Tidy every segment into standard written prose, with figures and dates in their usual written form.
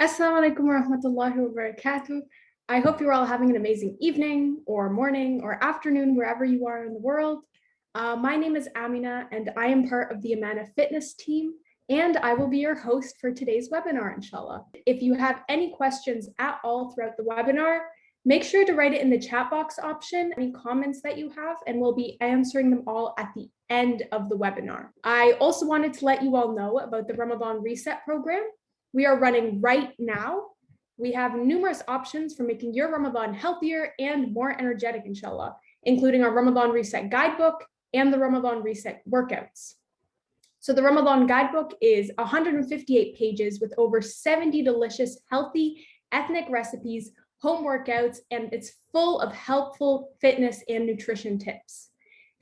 Assalamu alaikum wa rahmatullahi wa barakatuh. I hope you're all having an amazing evening or morning or afternoon wherever you are in the world. My name is Amina and I am part of the Amana fitness team and I will be your host for today's webinar, inshallah. If you have any questions at all throughout the webinar, make sure to write it in the chat box option, any comments that you have, and we'll be answering them all at the end of the webinar. I also wanted to let you all know about the Ramadan Reset program we are running right now. We have numerous options for making your Ramadan healthier and more energetic, inshallah, including our Ramadan Reset Guidebook and the Ramadan Reset Workouts. So the Ramadan Guidebook is 158 pages with over 70 delicious, healthy, ethnic recipes, home workouts, and it's full of helpful fitness and nutrition tips.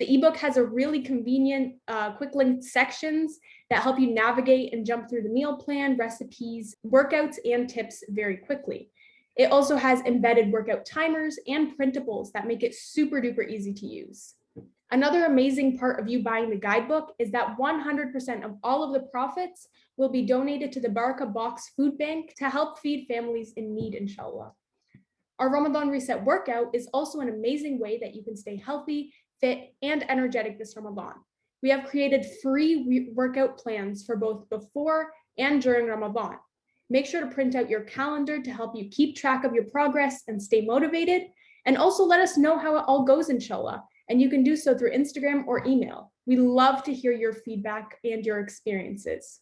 The ebook has a really convenient, quick linked sections that help you navigate and jump through the meal plan, recipes, workouts, and tips very quickly. It also has embedded workout timers and printables that make it super duper easy to use. Another amazing part of you buying the guidebook is that 100% of all of the profits will be donated to the Barakah Box Food Bank to help feed families in need, inshallah. Our Ramadan Reset Workout is also an amazing way that you can stay healthy, fit, and energetic this Ramadan. We have created free workout plans for both before and during Ramadan. Make sure to print out your calendar to help you keep track of your progress and stay motivated. And also let us know how it all goes, inshallah. And you can do so through Instagram or email. We love to hear your feedback and your experiences.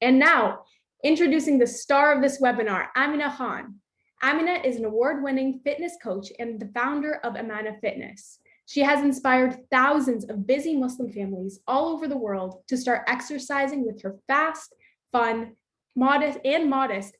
And now, introducing the star of this webinar, Amina Khan. Amina is an award-winning fitness coach and the founder of Amana Fitness. She has inspired thousands of busy Muslim families all over the world to start exercising with her fast, fun, modest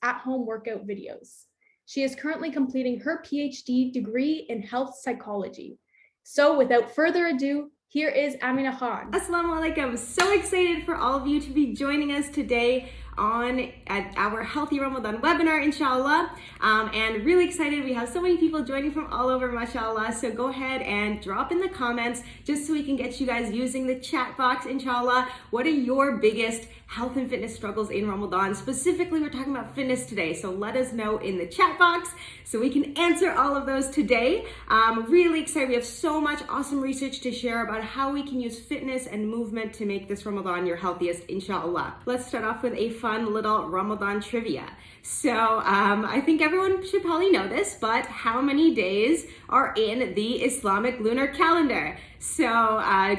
at-home workout videos. She is currently completing her Ph.D. degree in health psychology. So without further ado, here is Amina Khan. Assalamu alaikum. So excited for all of you to be joining us today at our Healthy Ramadan webinar, inshallah. And really excited. We have so many people joining from all over, mashallah. So go ahead and drop in the comments just so we can get you guys using the chat box, inshallah. What are your biggest health and fitness struggles in Ramadan? Specifically, we're talking about fitness today. So let us know in the chat box so we can answer all of those today. Really excited. We have so much awesome research to share about how we can use fitness and movement to make this Ramadan your healthiest, inshallah. Let's start off with a fun little Ramadan trivia. So I think everyone should probably know this, but how many days are in the Islamic lunar calendar? So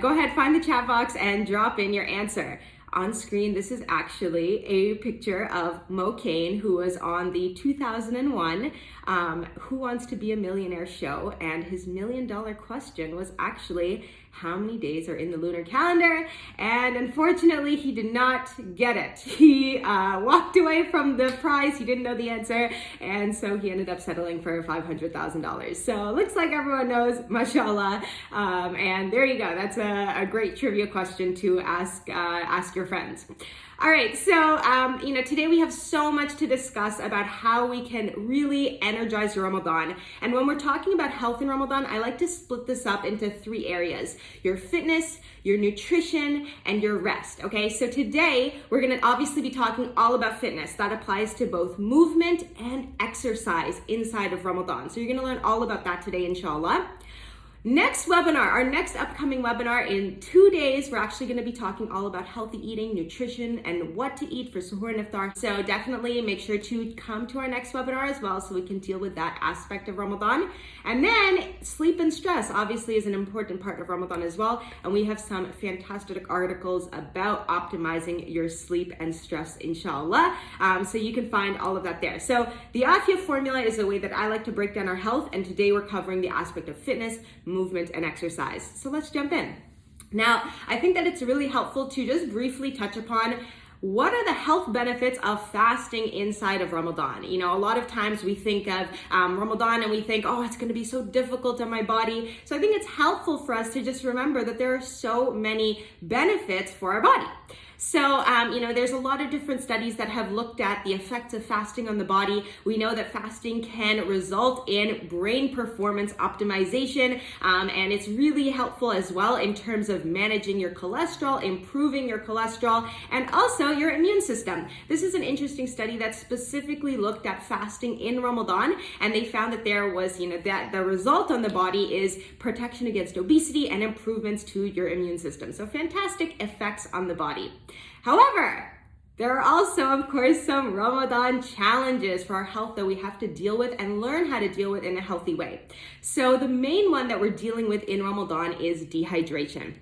go ahead, find the chat box and drop in your answer. On screen, this is actually a picture of Mo Kane, who was on the 2001 Who Wants to Be a Millionaire show, and his $1 million question was actually how many days are in the lunar calendar, and unfortunately he did not get it. He walked away from the prize. He didn't know the answer, and so he ended up settling for $500,000. So looks like everyone knows, mashallah, and there you go. That's a great trivia question to ask your friends. All right, so today we have so much to discuss about how we can really energize your Ramadan. And when we're talking about health in Ramadan, I like to split this up into 3 areas: your fitness, your nutrition, and your rest. Okay, so today we're gonna obviously be talking all about fitness. That applies to both movement and exercise inside of Ramadan. So you're gonna learn all about that today, inshallah. Next webinar, our next upcoming webinar in 2 days, we're actually going to be talking all about healthy eating, nutrition, and what to eat for Suhoor and Iftar. So definitely make sure to come to our next webinar as well so we can deal with that aspect of Ramadan. And then sleep and stress obviously is an important part of Ramadan as well. And we have some fantastic articles about optimizing your sleep and stress, inshallah. So you can find all of that there. So the Afiyah formula is a way that I like to break down our health. And today we're covering the aspect of fitness, movement, and exercise. So let's jump in. Now, I think that it's really helpful to just briefly touch upon what are the health benefits of fasting inside of Ramadan. You know, a lot of times we think of Ramadan and we think, oh, it's going to be so difficult on my body. So I think it's helpful for us to just remember that there are so many benefits for our body. So, there's a lot of different studies that have looked at the effects of fasting on the body. We know that fasting can result in brain performance optimization, and it's really helpful as well in terms of managing your cholesterol, improving your cholesterol, and also your immune system. This is an interesting study that specifically looked at fasting in Ramadan, and they found that there was, that the result on the body is protection against obesity and improvements to your immune system. So fantastic effects on the body. However, there are also, of course, some Ramadan challenges for our health that we have to deal with and learn how to deal with in a healthy way. So the main one that we're dealing with in Ramadan is dehydration.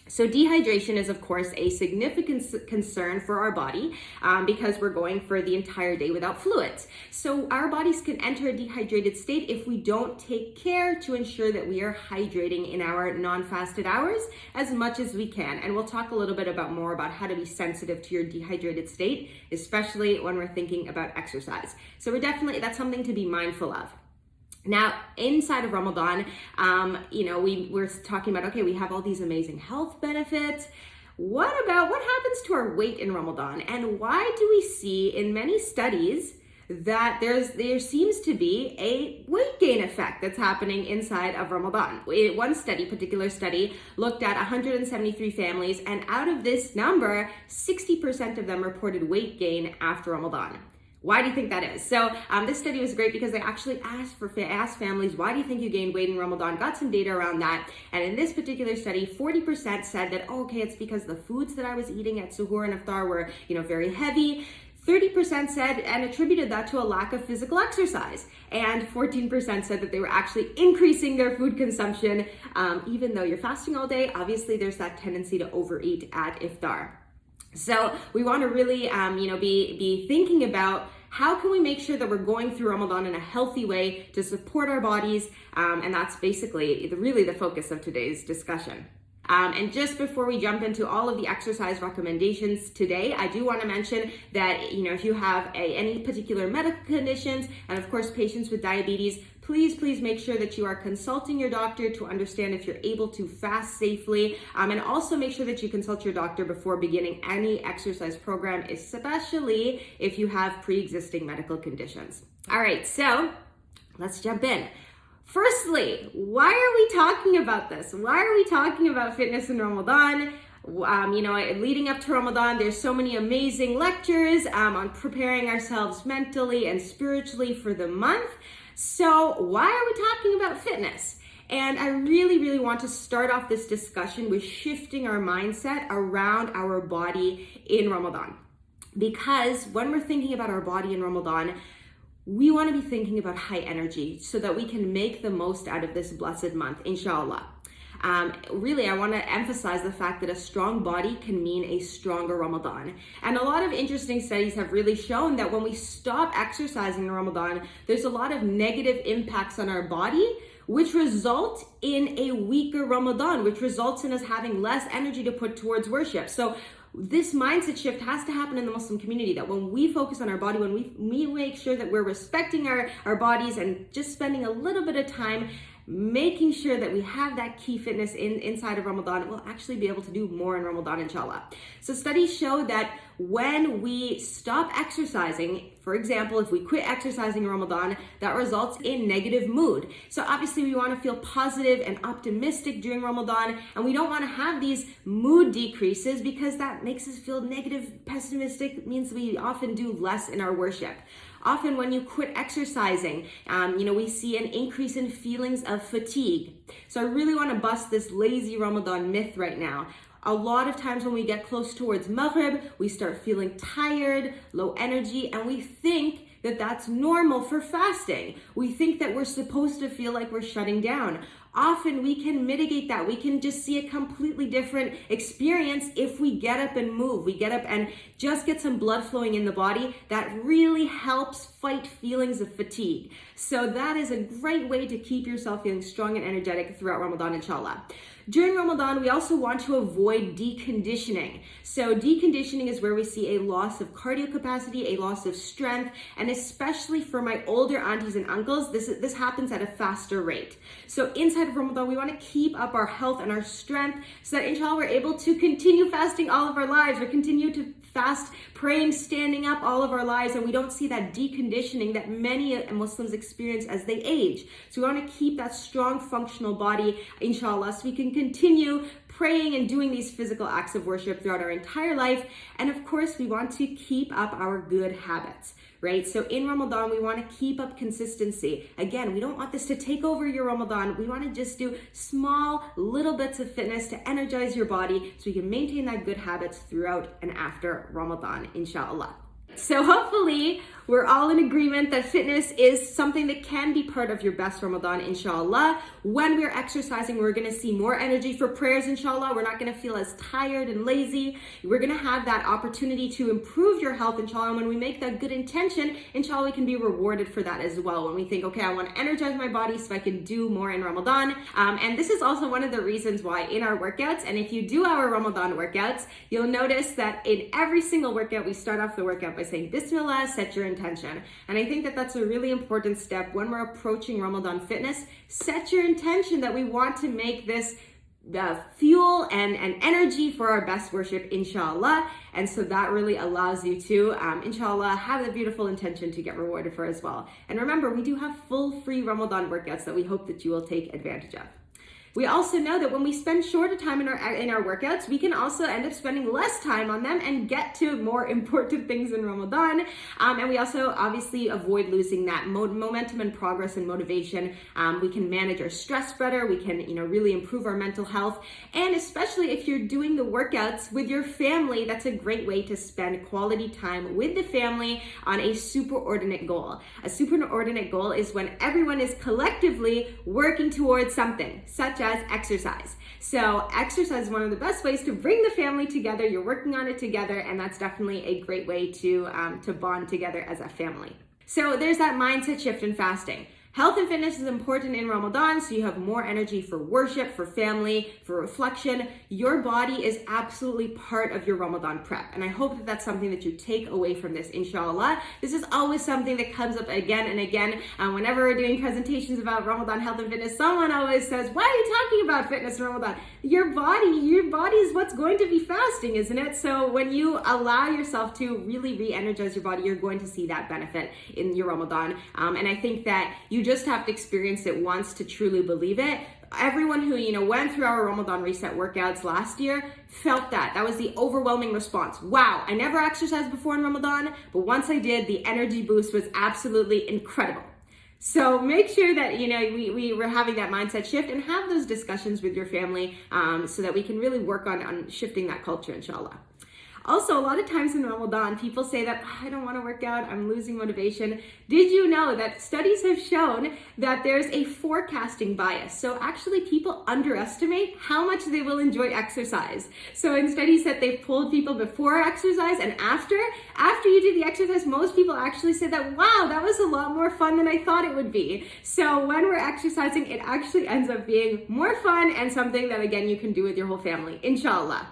So dehydration is, of course, a significant concern for our body because we're going for the entire day without fluids. So our bodies can enter a dehydrated state if we don't take care to ensure that we are hydrating in our non-fasted hours as much as we can. And we'll talk a little bit more about how to be sensitive to your dehydrated state, especially when we're thinking about exercise. So that's something to be mindful of. Now, inside of Ramadan, we're talking about, okay, we have all these amazing health benefits. What happens to our weight in Ramadan? And why do we see in many studies that there seems to be a weight gain effect that's happening inside of Ramadan? One particular study, looked at 173 families, and out of this number, 60% of them reported weight gain after Ramadan. Why do you think that is? So this study was great because they actually asked families, why do you think you gained weight in Ramadan? Got some data around that. And in this particular study, 40% said that, it's because the foods that I was eating at Suhoor and Iftar were, very heavy. 30% said and attributed that to a lack of physical exercise. And 14% said that they were actually increasing their food consumption. Even though you're fasting all day, obviously there's that tendency to overeat at Iftar. So we want to really, be thinking about how can we make sure that we're going through Ramadan in a healthy way to support our bodies, and that's basically really the focus of today's discussion. And just before we jump into all of the exercise recommendations today, I do want to mention that, if you have any particular medical conditions, and of course patients with diabetes, please make sure that you are consulting your doctor to understand if you're able to fast safely, and also make sure that you consult your doctor before beginning any exercise program, especially if you have pre-existing medical conditions. All right, so let's jump in. Firstly, why are we talking about this? Why are we talking about fitness in Ramadan? Leading up to Ramadan, there's so many amazing lectures on preparing ourselves mentally and spiritually for the month. So why are we talking about fitness? And I really want to start off this discussion with shifting our mindset around our body in Ramadan. Because when we're thinking about our body in Ramadan, we want to be thinking about high energy so that we can make the most out of this blessed month, inshallah. I want to emphasize the fact that a strong body can mean a stronger Ramadan. And a lot of interesting studies have really shown that when we stop exercising in Ramadan, there's a lot of negative impacts on our body, which result in a weaker Ramadan, which results in us having less energy to put towards worship. So this mindset shift has to happen in the Muslim community, that when we focus on our body, when we make sure that we're respecting our bodies and just spending a little bit of time making sure that we have that key fitness inside of Ramadan, we'll actually be able to do more in Ramadan, inshallah. So studies show that when we stop exercising, for example, if we quit exercising in Ramadan, that results in negative mood. So obviously we want to feel positive and optimistic during Ramadan, and we don't want to have these mood decreases because that makes us feel negative, pessimistic, means we often do less in our worship. Often when you quit exercising, we see an increase in feelings of fatigue. So I really want to bust this lazy Ramadan myth right now. A lot of times when we get close towards Maghrib, we start feeling tired, low energy, and we think that that's normal for fasting. We think that we're supposed to feel like we're shutting down. Often we can mitigate that. We can just see a completely different experience if we get up and move. We get up and just get some blood flowing in the body. That really helps fight feelings of fatigue. So that is a great way to keep yourself feeling strong and energetic throughout Ramadan, inshallah. During Ramadan, we also want to avoid deconditioning. So deconditioning is where we see a loss of cardio capacity, a loss of strength, and especially for my older aunties and uncles, this happens at a faster rate. So inside outside of Ramadan, we want to keep up our health and our strength so that inshallah we're able to continue fasting all of our lives, or continue to fast, praying, standing up all of our lives, and we don't see that deconditioning that many Muslims experience as they age. So we want to keep that strong, functional body, inshallah, so we can continue praying and doing these physical acts of worship throughout our entire life. And of course, we want to keep up our good habits, right? So in Ramadan, we want to keep up consistency. Again, we don't want this to take over your Ramadan. We want to just do small little bits of fitness to energize your body so we can maintain that good habits throughout and after Ramadan, inshallah. So hopefully we're all in agreement that fitness is something that can be part of your best Ramadan, inshallah. When we're exercising, we're going to see more energy for prayers, inshallah. We're not going to feel as tired and lazy. We're going to have that opportunity to improve your health, inshallah. And when we make that good intention, inshallah, we can be rewarded for that as well. When we think, okay, I want to energize my body so I can do more in Ramadan. And this is also one of the reasons why in our workouts, and if you do our Ramadan workouts, you'll notice that in every single workout, we start off the workout by saying, Bismillah, set your intention. And I think that that's a really important step when we're approaching Ramadan fitness. Set your intention that we want to make this fuel and energy for our best worship, inshallah. And so that really allows you to, inshallah, have the beautiful intention to get rewarded for as well. And remember, we do have full free Ramadan workouts that we hope that you will take advantage of. We also know that when we spend shorter time in our workouts, we can also end up spending less time on them and get to more important things in Ramadan. And we also obviously avoid losing that momentum and progress and motivation. We can manage our stress better. We can, really improve our mental health. And especially if you're doing the workouts with your family, that's a great way to spend quality time with the family on a superordinate goal. A superordinate goal is when everyone is collectively working towards something, such as exercise. So exercise is one of the best ways to bring the family together. You're working on it together, and that's definitely a great way to bond together as a family. So there's that mindset shift in fasting. Health and fitness is important in Ramadan, so you have more energy for worship, for family, for reflection. Your body is absolutely part of your Ramadan prep. And I hope that that's something that you take away from this, inshallah. This is always something that comes up again and again. Whenever we're doing presentations about Ramadan health and fitness, someone always says, why are you talking about fitness in Ramadan? Your body is what's going to be fasting, isn't it? So when you allow yourself to really re-energize your body, you're going to see that benefit in your Ramadan. And I think that you just have to experience it once to truly believe it. Everyone who, went through our Ramadan reset workouts last year felt that. That was the overwhelming response. Wow, I never exercised before in Ramadan, but once I did, the energy boost was absolutely incredible. So make sure that, we're having that mindset shift and have those discussions with your family so that we can really work on shifting that culture, inshallah. Also, a lot of times in Ramadan, people say that, I don't want to work out, I'm losing motivation. Did you know that studies have shown that there's a forecasting bias? So actually people underestimate how much they will enjoy exercise. So in studies that they've pulled people before exercise and after you do the exercise, most people actually say that, wow, that was a lot more fun than I thought it would be. So when we're exercising, it actually ends up being more fun and something that, again, you can do with your whole family, inshallah.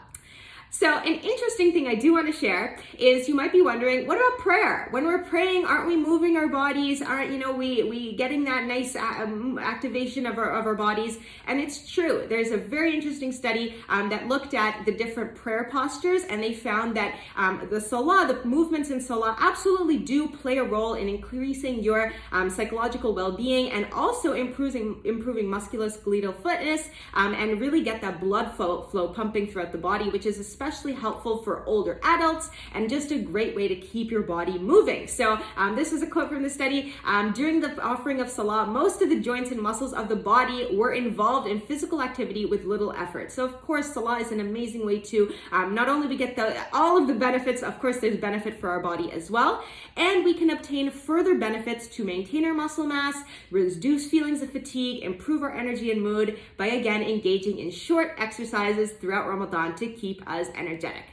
So an interesting thing I do want to share is you might be wondering, what about prayer? When we're praying, aren't we moving our bodies? Aren't, we getting that nice activation of our bodies? And it's true. There's a very interesting study that looked at the different prayer postures, and they found that the movements in salah absolutely do play a role in increasing your psychological well-being and also improving musculoskeletal fitness and really get that blood flow pumping throughout the body, which is especially helpful for older adults and just a great way to keep your body moving. So this is a quote from the study. During the offering of salah, most of the joints and muscles of the body were involved in physical activity with little effort. So of course, salah is an amazing way to not only we get all of the benefits, of course there's benefit for our body as well, and we can obtain further benefits to maintain our muscle mass, reduce feelings of fatigue, improve our energy and mood by again engaging in short exercises throughout Ramadan to keep us energetic.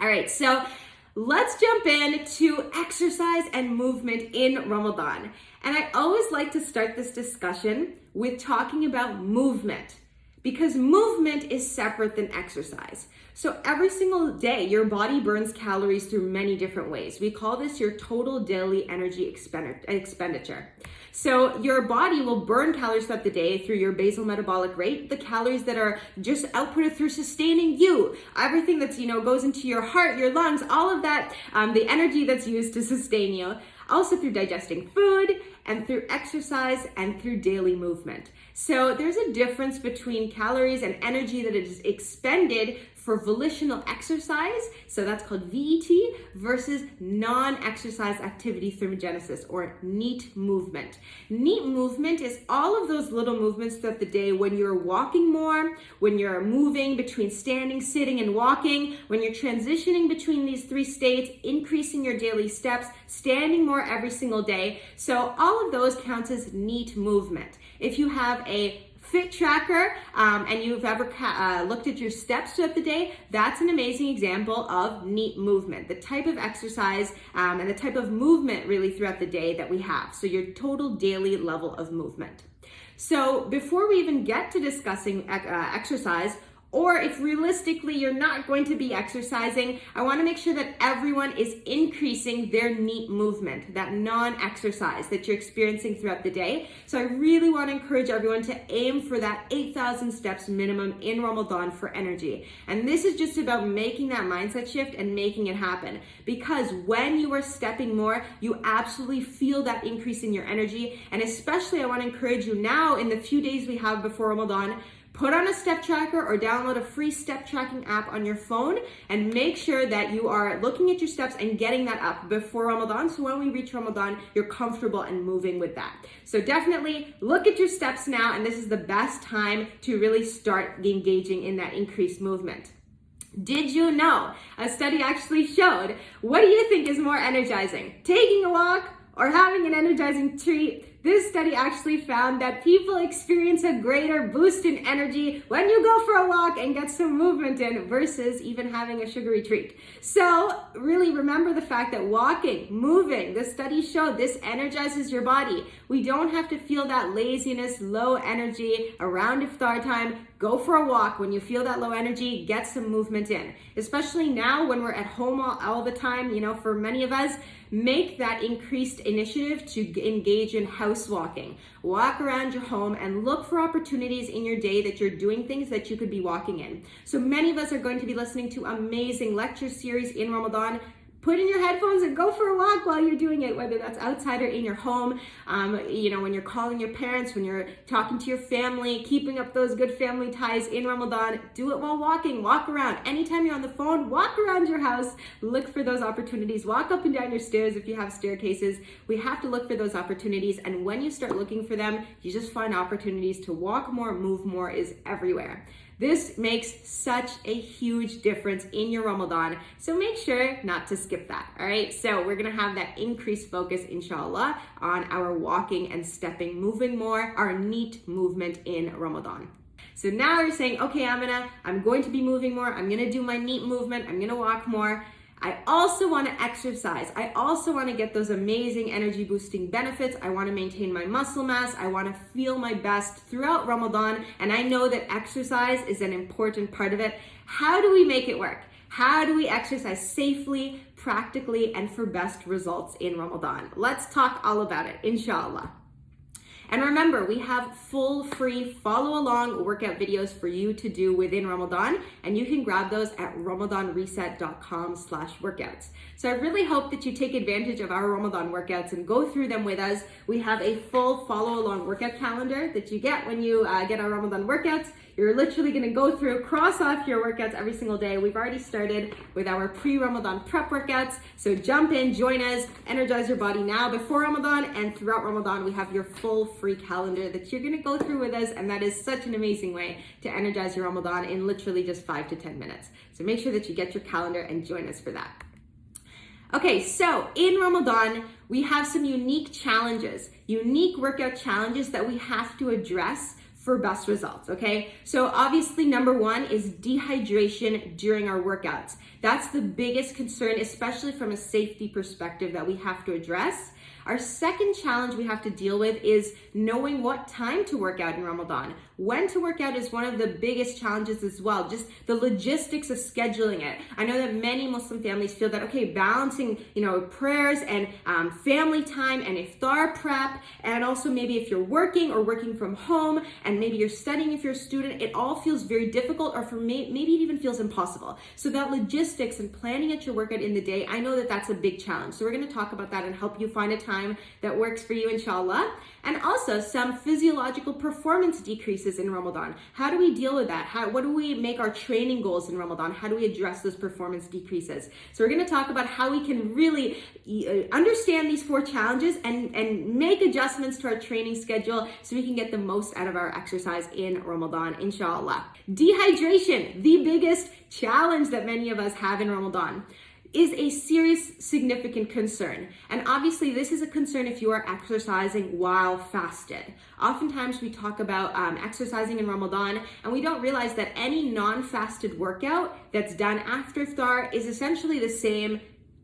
All right, so let's jump into exercise and movement in Ramadan. And I always like to start this discussion with talking about movement. Because movement is separate than exercise. So every single day, your body burns calories through many different ways. We call this your total daily energy expenditure. So your body will burn calories throughout the day through your basal metabolic rate, the calories that are just outputted through sustaining you, everything that's, goes into your heart, your lungs, all of that, the energy that's used to sustain you. Also through digesting food and through exercise and through daily movement. So there's a difference between calories and energy that is expended for volitional exercise, so that's called VET, versus non-exercise activity thermogenesis, or NEAT movement. NEAT movement is all of those little movements throughout the day when you're walking more, when you're moving between standing, sitting, and walking, when you're transitioning between these three states, increasing your daily steps, standing more every single day. So all of those counts as NEAT movement. If you have a Fit tracker and you've ever looked at your steps throughout the day, that's an amazing example of NEAT movement, the type of exercise and the type of movement really throughout the day that we have. So your total daily level of movement. So before we even get to discussing exercise, or if realistically you're not going to be exercising, I want to make sure that everyone is increasing their NEAT movement, that non-exercise that you're experiencing throughout the day. So I really want to encourage everyone to aim for that 8,000 steps minimum in Ramadan for energy. And this is just about making that mindset shift and making it happen. Because when you are stepping more, you absolutely feel that increase in your energy. And especially I want to encourage you now in the few days we have before Ramadan, put on a step tracker or download a free step tracking app on your phone and make sure that you are looking at your steps and getting that up before Ramadan. So when we reach Ramadan, you're comfortable and moving with that. So definitely look at your steps now, and this is the best time to really start engaging in that increased movement. Did you know a study actually showed, what do you think is more energizing? Taking a walk or having an energizing treat? This study actually found that people experience a greater boost in energy when you go for a walk and get some movement in versus even having a sugary treat. So really remember the fact that walking, moving, the study showed this energizes your body. We don't have to feel that laziness, low energy around Iftar time. Go for a walk. When you feel that low energy, get some movement in. Especially now when we're at home all the time, for many of us, make that increased initiative to engage in house walking. Walk around your home and look for opportunities in your day that you're doing things that you could be walking in. So many of us are going to be listening to amazing lecture series in Ramadan. Put in your headphones and go for a walk while you're doing it, whether that's outside or in your home. When you're calling your parents, when you're talking to your family, keeping up those good family ties in Ramadan, do it while walking, walk around. Anytime you're on the phone, walk around your house, look for those opportunities, walk up and down your stairs if you have staircases. We have to look for those opportunities, and when you start looking for them, you just find opportunities to walk more, move more is everywhere. This makes such a huge difference in your Ramadan, so make sure not to skip that, all right? So we're gonna have that increased focus, inshallah, on our walking and stepping, moving more, our NEAT movement in Ramadan. So now you're saying, okay, Amina, I'm going to be moving more, I'm gonna do my NEAT movement, I'm gonna walk more. I also want to exercise. I also want to get those amazing energy boosting benefits. I want to maintain my muscle mass. I want to feel my best throughout Ramadan. And I know that exercise is an important part of it. How do we make it work? How do we exercise safely, practically, and for best results in Ramadan? Let's talk all about it, inshallah. And remember, we have full free follow along workout videos for you to do within Ramadan, and you can grab those at ramadanreset.com/workouts. So I really hope that you take advantage of our Ramadan workouts and go through them with us. We have a full follow along workout calendar that you get when you get our Ramadan workouts. You're literally gonna go through, cross off your workouts every single day. We've already started with our pre-Ramadan prep workouts. So jump in, join us, energize your body now before Ramadan, and throughout Ramadan, we have your full free calendar that you're gonna go through with us, and that is such an amazing way to energize your Ramadan in literally just 5 to 10 minutes. So make sure that you get your calendar and join us for that. Okay, so in Ramadan, we have some unique challenges, unique workout challenges that we have to address for best results, okay? So obviously number one is dehydration during our workouts. That's the biggest concern, especially from a safety perspective, that we have to address. Our second challenge we have to deal with is knowing what time to work out in Ramadan. When to work out is one of the biggest challenges as well, just the logistics of scheduling it. I know that many Muslim families feel that, okay, balancing, prayers and family time and iftar prep, and also maybe if you're working or working from home, and maybe you're studying if you're a student, it all feels very difficult, or maybe it even feels impossible. So that logistics and planning at your workout in the day, I know that that's a big challenge. So we're going to talk about that and help you find a time that works for you, inshallah. And also some physiological performance decreases in Ramadan. How do we deal with that? What do we make our training goals in Ramadan? How do we address those performance decreases? So we're going to talk about how we can really understand these 4 challenges and make adjustments to our training schedule so we can get the most out of our exercise in Ramadan, inshallah. Dehydration, the biggest challenge that many of us have in Ramadan, is a serious, significant concern. And obviously this is a concern if you are exercising while fasted. Oftentimes we talk about exercising in Ramadan, and we don't realize that any non-fasted workout that's done after iftar is essentially the same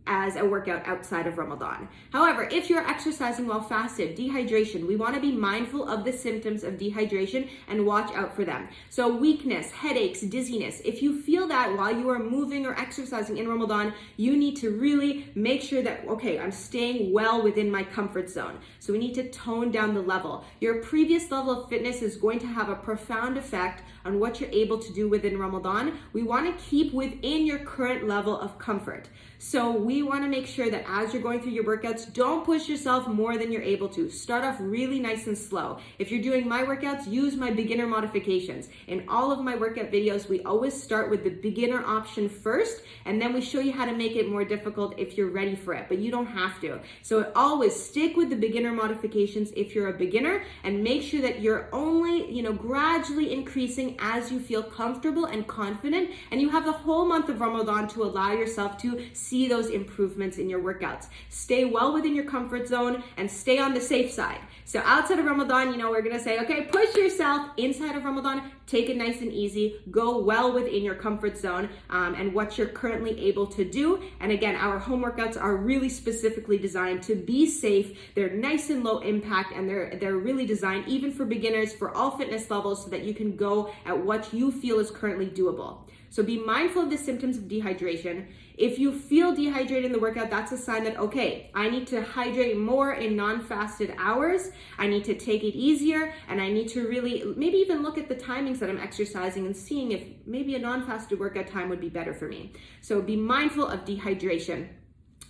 as a workout outside of Ramadan. However, if you're exercising while fasted, dehydration, we want to be mindful of the symptoms of dehydration and watch out for them. So weakness, headaches, dizziness. If you feel that while you are moving or exercising in Ramadan, you need to really make sure that, okay, I'm staying well within my comfort zone. So we need to tone down the level. Your previous level of fitness is going to have a profound effect on what you're able to do within Ramadan. We want to keep within your current level of comfort. So we want to make sure that as you're going through your workouts, don't push yourself more than you're able to. Start off really nice and slow. If you're doing my workouts, use my beginner modifications. In all of my workout videos, we always start with the beginner option first, and then we show you how to make it more difficult if you're ready for it, but you don't have to. So always stick with the beginner modifications if you're a beginner, and make sure that you're only, gradually increasing as you feel comfortable and confident, and you have the whole month of Ramadan to allow yourself to see those improvements in your workouts. Stay well within your comfort zone and stay on the safe side. So outside of Ramadan, we're gonna say, okay, push yourself. Inside of Ramadan, take it nice and easy. Go well within your comfort zone and what you're currently able to do. And again, our home workouts are really specifically designed to be safe. They're nice and low impact, and they're really designed even for beginners, for all fitness levels, so that you can go at what you feel is currently doable. So be mindful of the symptoms of dehydration. If you feel dehydrated in the workout, that's a sign that, okay, I need to hydrate more in non-fasted hours. I need to take it easier, and I need to really maybe even look at the timings that I'm exercising and seeing if maybe a non-fasted workout time would be better for me. So be mindful of dehydration.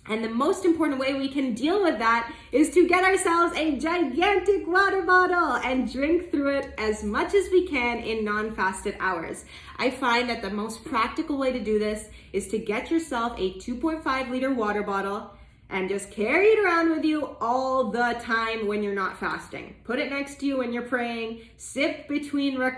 And the most important way we can deal with that is to get ourselves a gigantic water bottle and drink through it as much as we can in non-fasted hours. I find that the most practical way to do this is to get yourself a 2.5 liter water bottle and just carry it around with you all the time when you're not fasting. Put it next to you when you're praying. Sip between your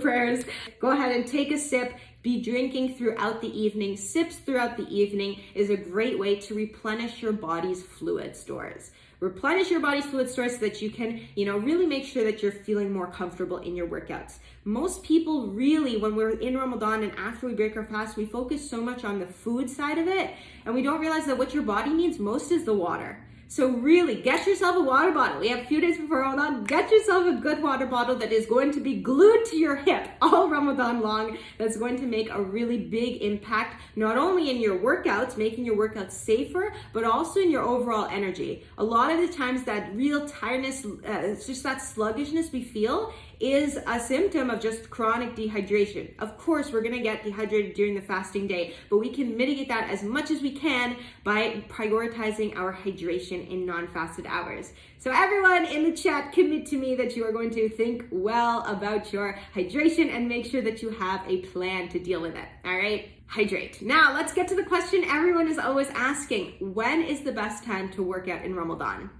prayers. Go ahead and take a sip. Be drinking throughout the evening. Sips throughout the evening is a great way to replenish your body's fluid stores. Replenish your body's fluid stores so that you can, really make sure that you're feeling more comfortable in your workouts. Most people really, when we're in Ramadan and after we break our fast, we focus so much on the food side of it, and we don't realize that what your body needs most is the water. So really, get yourself a water bottle. We have a few days before Ramadan. Get yourself a good water bottle that is going to be glued to your hip all Ramadan long. That's going to make a really big impact, not only in your workouts, making your workouts safer, but also in your overall energy. A lot of the times that real tiredness, it's just that sluggishness we feel, is a symptom of just chronic dehydration. Of course, we're gonna get dehydrated during the fasting day, but we can mitigate that as much as we can by prioritizing our hydration in non-fasted hours. So everyone in the chat, commit to me that you are going to think well about your hydration and make sure that you have a plan to deal with it, all right? Hydrate. Now, let's get to the question everyone is always asking. When is the best time to work out in Ramadan?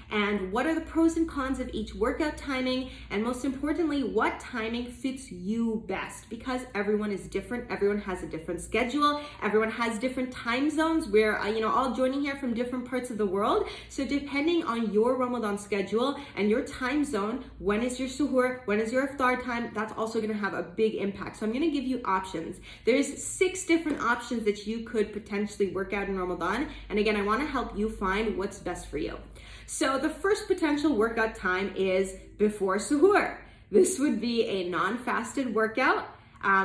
and what are the pros and cons of each workout timing, and most importantly, what timing fits you best, because everyone is different, everyone has a different schedule, everyone has different time zones. We're all joining here from different parts of the world, so depending on your Ramadan schedule and your time zone, when is your suhoor, when is your iftar time, that's also going to have a big impact. So I'm going to give you options. There's 6 different options that you could potentially work out in Ramadan, and again, I want to help you find what's best for you. So the first potential workout time is before suhoor. This would be a non-fasted workout.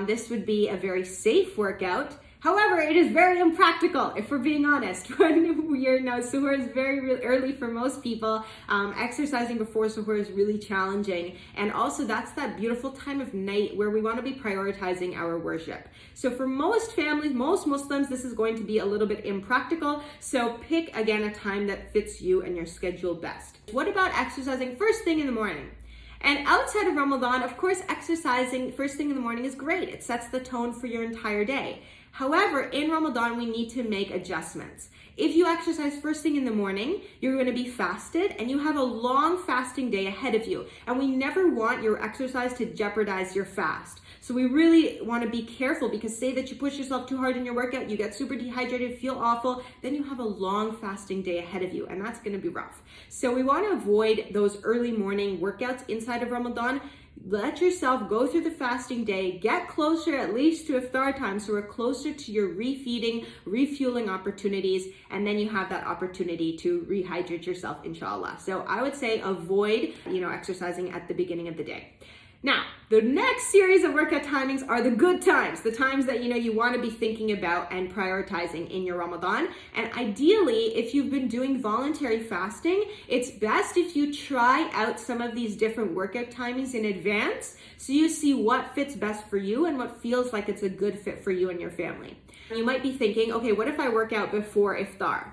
This would be a very safe workout. However, it is very impractical, if we're being honest. When suhoor is very early for most people. Exercising before suhoor is really challenging. And also that's that beautiful time of night where we want to be prioritizing our worship. So for most families, most Muslims, this is going to be a little bit impractical. So pick, again, a time that fits you and your schedule best. What about exercising first thing in the morning? And outside of Ramadan, of course, exercising first thing in the morning is great. It sets the tone for your entire day. However, in Ramadan, we need to make adjustments. If you exercise first thing in the morning, you're going to be fasted and you have a long fasting day ahead of you. And we never want your exercise to jeopardize your fast. So we really want to be careful, because say that you push yourself too hard in your workout, you get super dehydrated, feel awful, then you have a long fasting day ahead of you, and that's going to be rough. So we want to avoid those early morning workouts inside of Ramadan. Let yourself go through the fasting day, get closer at least to iftar time, so we're closer to your refeeding, refueling opportunities, and then you have that opportunity to rehydrate yourself, inshallah. So I would say avoid, exercising at the beginning of the day. Now, the next series of workout timings are the good times, the times that you want to be thinking about and prioritizing in your Ramadan. And ideally, if you've been doing voluntary fasting, it's best if you try out some of these different workout timings in advance, so you see what fits best for you and what feels like it's a good fit for you and your family. You might be thinking, okay, what if I work out before iftar?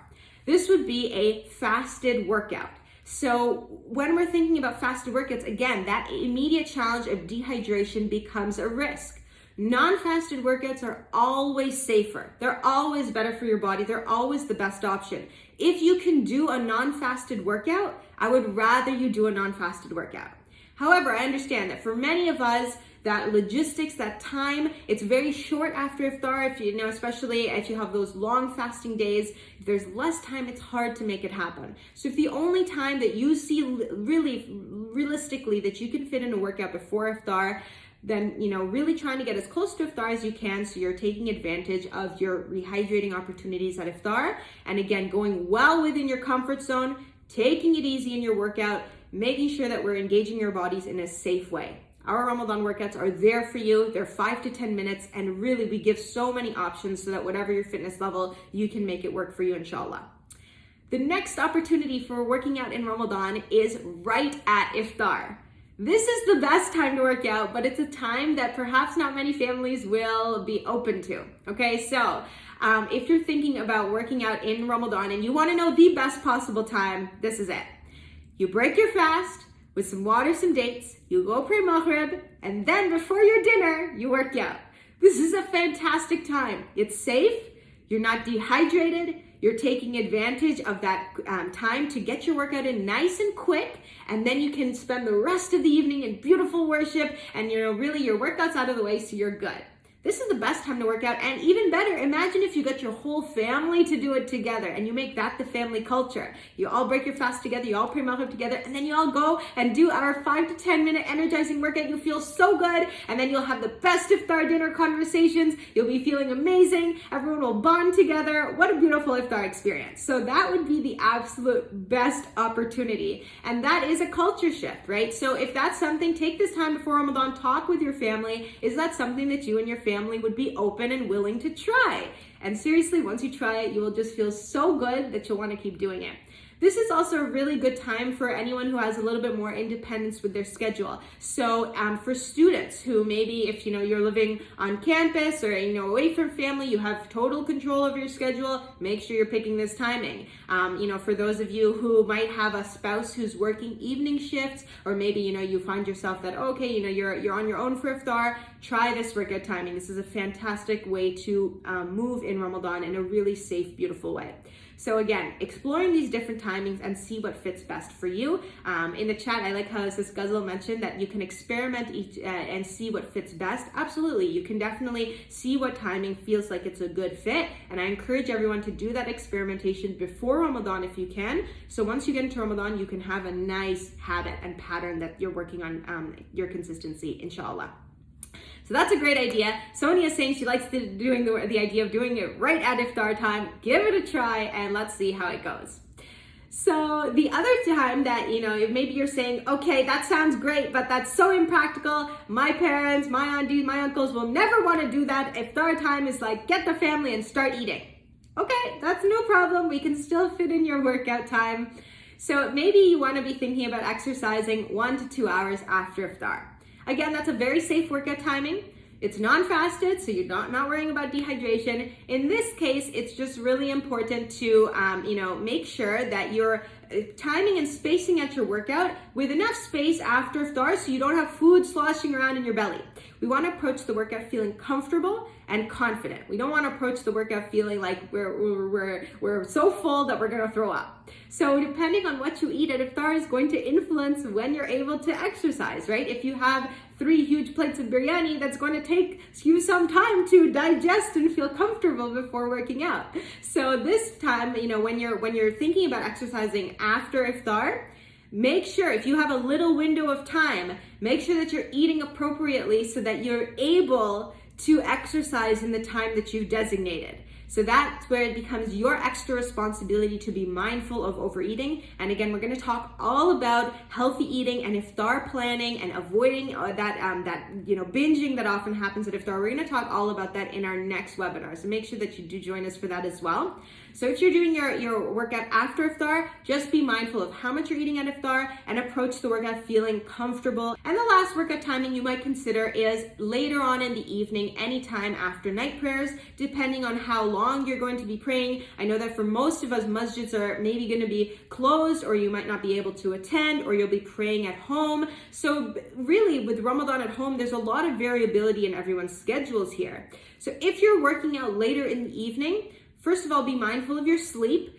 This would be a fasted workout. So when we're thinking about fasted workouts, again, that immediate challenge of dehydration becomes a risk. Non-fasted workouts are always safer. They're always better for your body. They're always the best option. If you can do a non-fasted workout, I would rather you do a non-fasted workout. However, I understand that for many of us, that logistics, that time, it's very short after iftar. If especially if you have those long fasting days, if there's less time, it's hard to make it happen. So if the only time that you see really realistically that you can fit in a workout before iftar, then really trying to get as close to iftar as you can, so you're taking advantage of your rehydrating opportunities at iftar, and again, going well within your comfort zone, taking it easy in your workout, making sure that we're engaging your bodies in a safe way. Our Ramadan workouts are there for you. They're 5 to 10 minutes, and really we give so many options so that whatever your fitness level, you can make it work for you, inshallah. The next opportunity for working out in Ramadan is right at iftar. This is the best time to work out, but it's a time that perhaps not many families will be open to. Okay, so if you're thinking about working out in Ramadan and you want to know the best possible time, this is it. You break your fast with some water, some dates, you go pray Maghrib, and then before your dinner, you work out. This is a fantastic time. It's safe, you're not dehydrated, you're taking advantage of that time to get your workout in nice and quick, and then you can spend the rest of the evening in beautiful worship, and really your workout's out of the way, so you're good. This is the best time to work out, and even better, imagine if you got your whole family to do it together and you make that the family culture. You all break your fast together, you all pray Maghrib together, and then you all go and do our 5 to 10 minute energizing workout. You'll feel so good, and then you'll have the best iftar dinner conversations. You'll be feeling amazing. Everyone will bond together. What a beautiful iftar experience. So that would be the absolute best opportunity, and that is a culture shift, right? So if that's something, take this time before Ramadan, talk with your family. Is that something that you and your family would be open and willing to try? And seriously, once you try it, you will just feel so good that you'll want to keep doing it. This is also a really good time for anyone who has a little bit more independence with their schedule. So for students who maybe if you're living on campus or away from family, you have total control over your schedule, make sure you're picking this timing. For those of you who might have a spouse who's working evening shifts, or maybe you find yourself that you're on your own for iftar, try this workout timing. This is a fantastic way to move in Ramadan in a really safe, beautiful way. So again, exploring these different timings and see what fits best for you. In the chat, I like how this Ghazal mentioned that you can experiment and see what fits best. Absolutely, you can definitely see what timing feels like it's a good fit. And I encourage everyone to do that experimentation before Ramadan if you can. So once you get into Ramadan, you can have a nice habit and pattern that you're working on your consistency, inshallah. So that's a great idea. Sonia is saying she likes the idea of doing it right at iftar time. Give it a try and let's see how it goes. So the other time that, you know, maybe you're saying, okay, that sounds great, but that's so impractical. My parents, my aunties, my uncles will never want to do that. Iftar time is like, get the family and start eating. Okay, that's no problem. We can still fit in your workout time. So maybe you want to be thinking about exercising 1 to 2 hours after iftar. Again, that's a very safe workout timing. It's non-fasted, so you're not worrying about dehydration. In this case, it's just really important to make sure that you're timing and spacing at your workout with enough space after iftar so you don't have food sloshing around in your belly. We want to approach the workout feeling comfortable and confident. We don't want to approach the workout feeling like we're so full that we're going to throw up. So depending on what you eat at iftar is going to influence when you're able to exercise, right? If you have 3 huge plates of biryani, that's going to take you some time to digest and feel comfortable before working out. So this time, when you're thinking about exercising after iftar, make sure if you have a little window of time, make sure that you're eating appropriately so that you're able to exercise in the time that you've designated. So that's where it becomes your extra responsibility to be mindful of overeating. And again, we're going to talk all about healthy eating and iftar planning and avoiding that binging that often happens at iftar. We're going to talk all about that in our next webinar. So make sure that you do join us for that as well. So if you're doing your workout after iftar, just be mindful of how much you're eating at iftar and approach the workout feeling comfortable. And the last workout timing you might consider is later on in the evening, anytime after night prayers, depending on how long you're going to be praying. I know that for most of us, masjids are maybe going to be closed, or you might not be able to attend, or you'll be praying at home. So really with Ramadan at home, there's a lot of variability in everyone's schedules here. So if you're working out later in the evening, first of all, be mindful of your sleep.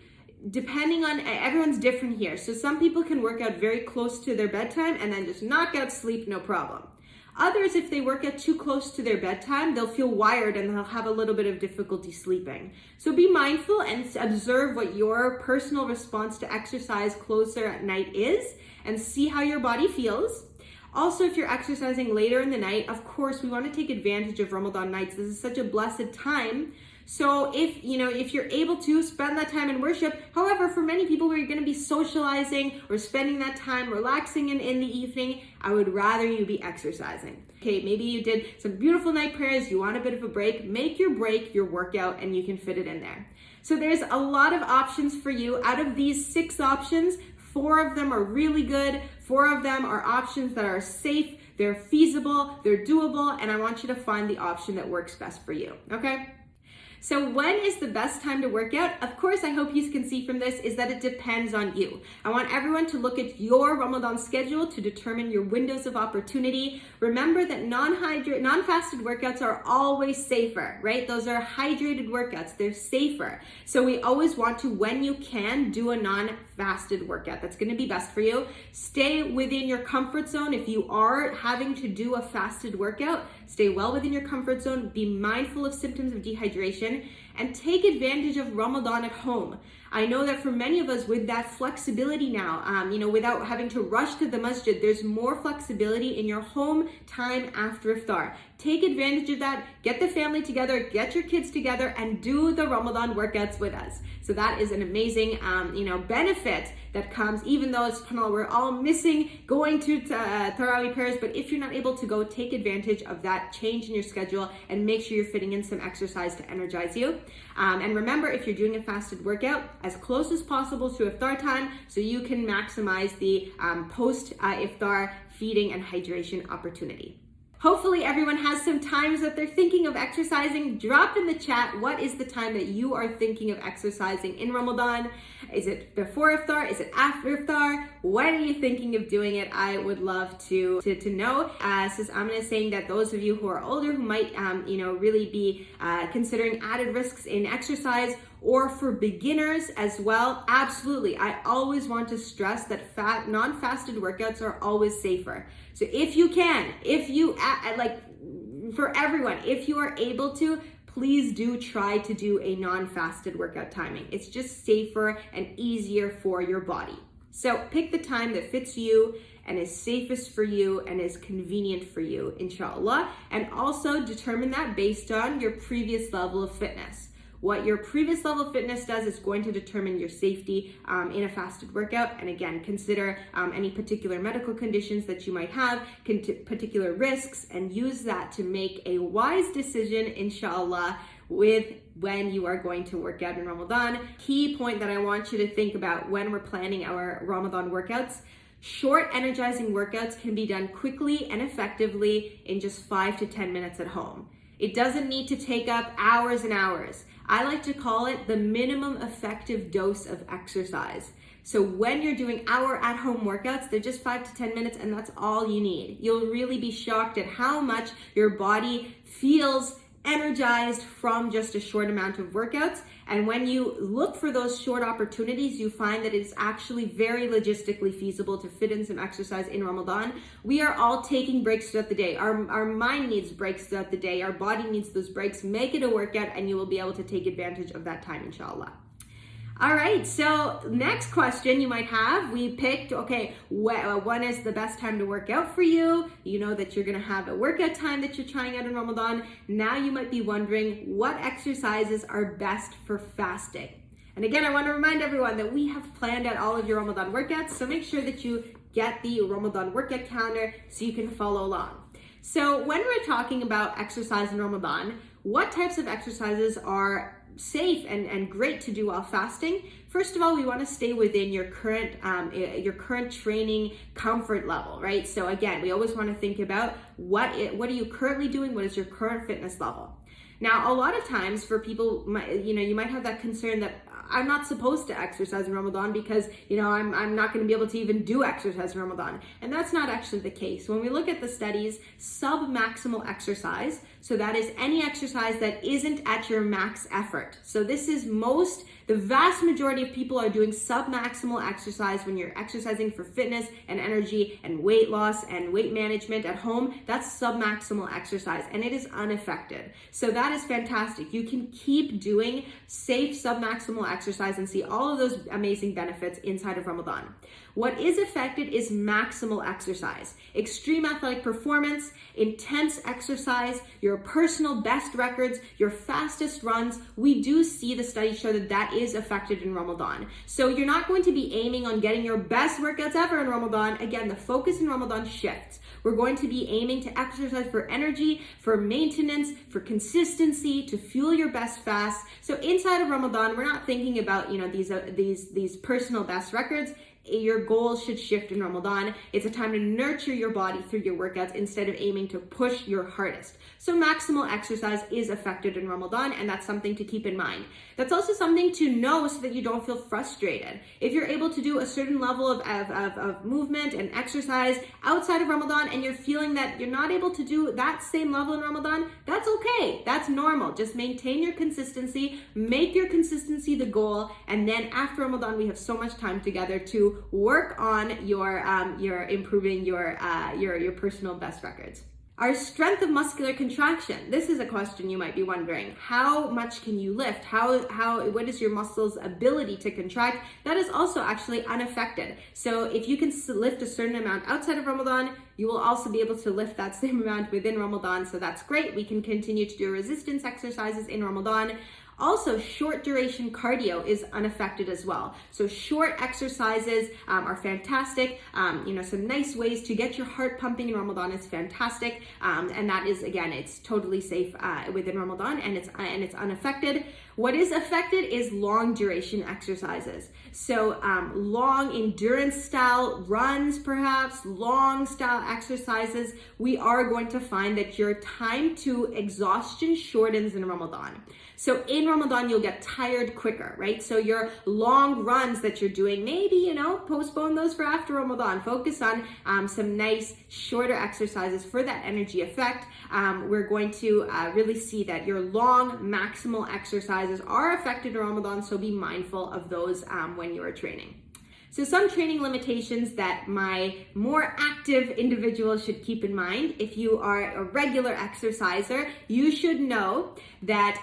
Depending on, everyone's different here. So some people can work out very close to their bedtime and then just knock out sleep, no problem. Others, if they work out too close to their bedtime, they'll feel wired and they'll have a little bit of difficulty sleeping. So be mindful and observe what your personal response to exercise closer at night is and see how your body feels. Also, if you're exercising later in the night, of course, we want to take advantage of Ramadan nights. This is such a blessed time. So if you're able to spend that time in worship, however, for many people where you're going to be socializing or spending that time relaxing in the evening, I would rather you be exercising. Okay, maybe you did some beautiful night prayers, you want a bit of a break, make your break your workout and you can fit it in there. So there's a lot of options for you. Out of these 6 options, 4 of them are really good. 4 of them are options that are safe, they're feasible, they're doable, and I want you to find the option that works best for you, okay? So when is the best time to work out? Of course, I hope you can see from this is that it depends on you. I want everyone to look at your Ramadan schedule to determine your windows of opportunity. Remember that non-fasted workouts are always safer, right? Those are hydrated workouts, they're safer. So we always want to, when you can, do a non-fasted workout. That's gonna be best for you. Stay within your comfort zone. If you are having to do a fasted workout, stay well within your comfort zone. Be mindful of symptoms of dehydration and take advantage of Ramadan at home. I know that for many of us with that flexibility now, without having to rush to the masjid, there's more flexibility in your home time after iftar. Take advantage of that, get the family together, get your kids together and do the Ramadan workouts with us. So that is an amazing, benefit that comes, even though subhanAllah, we're all missing going to Tarawih prayers, but if you're not able to go, take advantage of that change in your schedule and make sure you're fitting in some exercise to energize you. And remember, if you're doing a fasted workout, as close as possible to iftar time so you can maximize the post-iftar feeding and hydration opportunity. Hopefully everyone has some times that they're thinking of exercising. Drop in the chat, what is the time that you are thinking of exercising in Ramadan? Is it before iftar? Is it after iftar? When are you thinking of doing it? I would love to know. Sis Amina is saying that those of you who are older who might really be considering added risks in exercise, or for beginners as well, absolutely. I always want to stress that non-fasted workouts are always safer. So if you can, for everyone, if you are able to, please do try to do a non-fasted workout timing. It's just safer and easier for your body. So pick the time that fits you and is safest for you and is convenient for you, inshallah. And also determine that based on your previous level of fitness. What your previous level of fitness does is going to determine your safety in a fasted workout. And again, consider any particular medical conditions that you might have, particular risks, and use that to make a wise decision, inshallah, with when you are going to work out in Ramadan. Key point that I want you to think about when we're planning our Ramadan workouts: short energizing workouts can be done quickly and effectively in just 5 to 10 minutes at home. It doesn't need to take up hours and hours. I like to call it the minimum effective dose of exercise. So when you're doing our at-home workouts, they're just 5 to 10 minutes and that's all you need. You'll really be shocked at how much your body feels energized from just a short amount of workouts. And when you look for those short opportunities, you find that it's actually very logistically feasible to fit in some exercise in Ramadan. We are all taking breaks throughout the day. Our mind needs breaks throughout the day. Our body needs those breaks. Make it a workout and you will be able to take advantage of that time, inshallah. All right, so next question you might have, we picked, okay, when is the best time to work out for you? You know that you're gonna have a workout time that you're trying out in Ramadan. Now you might be wondering what exercises are best for fasting. And again, I wanna remind everyone that we have planned out all of your Ramadan workouts, so make sure that you get the Ramadan workout calendar so you can follow along. So when we're talking about exercise in Ramadan, what types of exercises are safe and great to do while fasting? First of all, we want to stay within your current training comfort level, right? So again, we always want to think about what are you currently doing? What is your current fitness level? Now, a lot of times for people, you might have that concern that I'm not supposed to exercise in Ramadan because, I'm not going to be able to even do exercise in Ramadan. And that's not actually the case. When we look at the studies, sub-maximal exercise, so that is any exercise that isn't at your max effort. So this is the vast majority of people are doing sub-maximal exercise when you're exercising for fitness and energy and weight loss and weight management at home. That's sub-maximal exercise and it is unaffected. So that is fantastic. You can keep doing safe sub-maximal exercise and see all of those amazing benefits inside of Ramadan. What is affected is maximal exercise, extreme athletic performance, intense exercise, your personal best records, your fastest runs. We do see the studies show that is affected in Ramadan. So you're not going to be aiming on getting your best workouts ever in Ramadan. Again, the focus in Ramadan shifts. We're going to be aiming to exercise for energy, for maintenance, for consistency, to fuel your best fast. So inside of Ramadan, we're not thinking about, these personal best records. Your goals should shift in Ramadan. It's a time to nurture your body through your workouts instead of aiming to push your hardest. So maximal exercise is affected in Ramadan, and that's something to keep in mind. That's also something to know so that you don't feel frustrated. If you're able to do a certain level of movement and exercise outside of Ramadan and you're feeling that you're not able to do that same level in Ramadan, that's okay. That's normal. Just maintain your consistency, make your consistency the goal, and then after Ramadan, we have so much time together to work on your improving your personal best records. Our strength of muscular contraction. This is a question you might be wondering. How much can you lift? What is your muscles' ability to contract? That is also actually unaffected. So if you can lift a certain amount outside of Ramadan, you will also be able to lift that same amount within Ramadan. So that's great. We can continue to do resistance exercises in Ramadan. Also, short duration cardio is unaffected as well. So short exercises are fantastic. Some nice ways to get your heart pumping in Ramadan is fantastic. And that is, again, it's totally safe within Ramadan and it's unaffected. What is affected is long duration exercises. So long endurance style runs, perhaps long style exercises, we are going to find that your time to exhaustion shortens in Ramadan. So in Ramadan, you'll get tired quicker, right? So your long runs that you're doing, maybe, postpone those for after Ramadan. Focus on some nice shorter exercises for that energy effect. We're going to really see that your long maximal exercises are affected in Ramadan, so be mindful of those when you are training. So some training limitations that my more active individuals should keep in mind. If you are a regular exerciser, you should know that,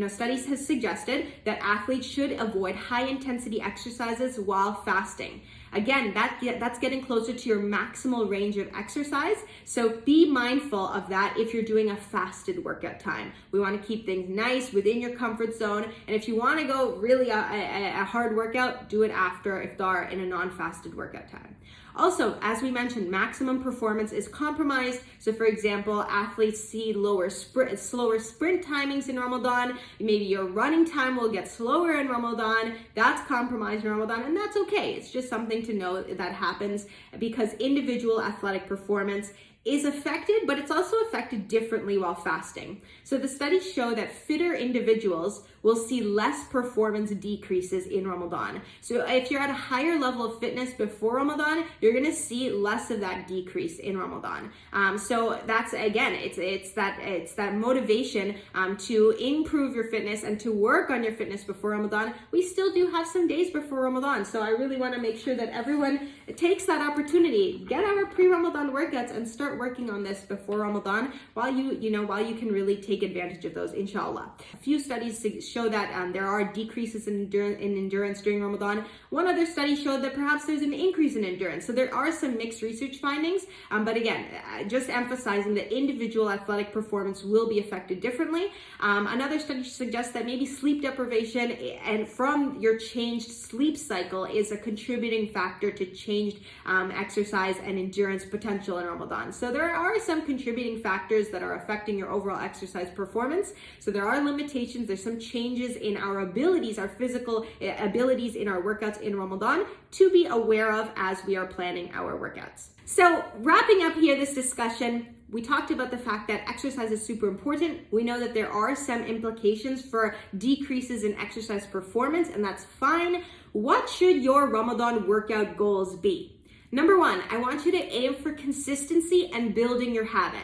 studies have suggested that athletes should avoid high intensity exercises while fasting. Again, that's getting closer to your maximal range of exercise. So be mindful of that if you're doing a fasted workout time. We want to keep things nice within your comfort zone. And if you want to go really a hard workout, do it after Iftar in a non-fasted workout time. Also, as we mentioned, maximum performance is compromised. So for example, athletes see slower sprint timings in Ramadan. Maybe your running time will get slower in Ramadan. That's compromised in Ramadan, and that's okay. It's just something to know that happens because individual athletic performance is affected, but it's also affected differently while fasting. So the studies show that fitter individuals will see less performance decreases in Ramadan. So if you're at a higher level of fitness before Ramadan, you're gonna see less of that decrease in Ramadan. So that's, again, it's that motivation to improve your fitness and to work on your fitness before Ramadan. We still do have some days before Ramadan, so I really wanna make sure that everyone takes that opportunity, get our pre-Ramadan workouts and start working on this before Ramadan while you can really take advantage of those, inshallah. A few studies show that there are decreases in endurance during Ramadan. One other study showed that perhaps there's an increase in endurance. So there are some mixed research findings, but again, just emphasizing that individual athletic performance will be affected differently. Another study suggests that maybe sleep deprivation and from your changed sleep cycle is a contributing factor to changed exercise and endurance potential in Ramadan. So there are some contributing factors that are affecting your overall exercise performance. So there are limitations, there's some changes in our abilities, our physical abilities in our workouts in Ramadan to be aware of as we are planning our workouts. So wrapping up here this discussion, we talked about the fact that exercise is super important. We know that there are some implications for decreases in exercise performance, and that's fine. What should your Ramadan workout goals be? Number one, I want you to aim for consistency and building your habit.